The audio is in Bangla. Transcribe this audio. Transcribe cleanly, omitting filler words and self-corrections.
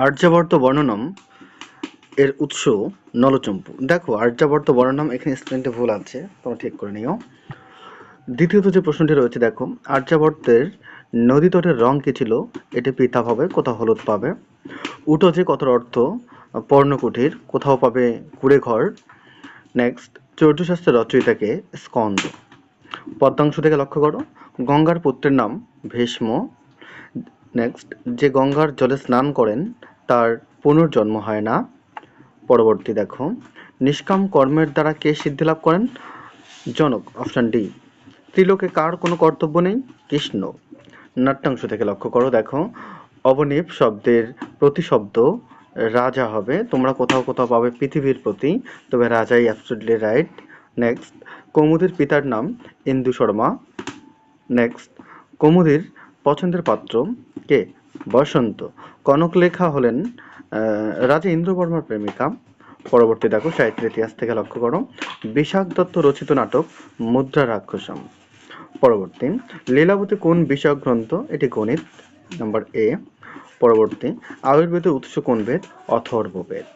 আর্যাবর্ত বর্ণনম এর উৎস নলচম্পু। দেখো আর্যাবর্ত বর্ণনম এখানে স্পেলিংটা ভুল আছে, তোমরা ঠিক করে নিও। দ্বিতীয়ত যে প্রশ্নটি রয়েছে দেখো, আর্যাবর্তের নদী তটের রং কি ছিল? এটি পৃথা পাবে, কোথাও হলুদ পাবে। উটজে কথার অর্থ পর্ণকুটির, কোথাও পাবে কুড়ে ঘর। নেক্সট, চৌর্যশাস্ত্রের রচয়িতাকে? স্কন্দ। পদ্মাংশ থেকে লক্ষ্য করো, গঙ্গার পুত্রের নাম ভীষ্ম। নেক্সট, যে গঙ্গার জলে স্নান করেন তার পুনর্জন্ম হয় না। পরবর্তী দেখো, নিষ্কাম কর্মের দ্বারা কে সিদ্ধি লাভ করেন? জনক, অপশন ডি। ত্রিলোকে কার কোনো কর্তব্য নেই? কৃষ্ণ। নাট্যাংশ থেকে লক্ষ্য করো, দেখো অবনীপ শব্দের প্রতিশব্দ রাজা হবে, তোমরা কোথাও কোথাও পাবে পৃথিবীর প্রতি, তবে রাজাই অ্যাবসলিউটলি রাইট। নেক্সট, কৌমুদীর পিতার নাম ইন্দু শর্মা। নেক্সট, কৌমুদীর পছন্দের পাত্র কে? বসন্ত। কনকলেখা হলেন রাজা ইন্দ্রবর্মার প্রেমিকা। পরবর্তী দেখো, সাহিত্যের ইতিহাস থেকে লক্ষ্য করো, বিশাখ দত্ত রচিত নাটক মুদ্রা রাক্ষসম। পরবর্তী, লীলাবতী কোন বিষয়ক গ্রন্থ? এটি গণিত, নাম্বার এ। পরবর্তী, আয়ুর্বেদের উৎস কোন বেদ? অথর্ববেদ।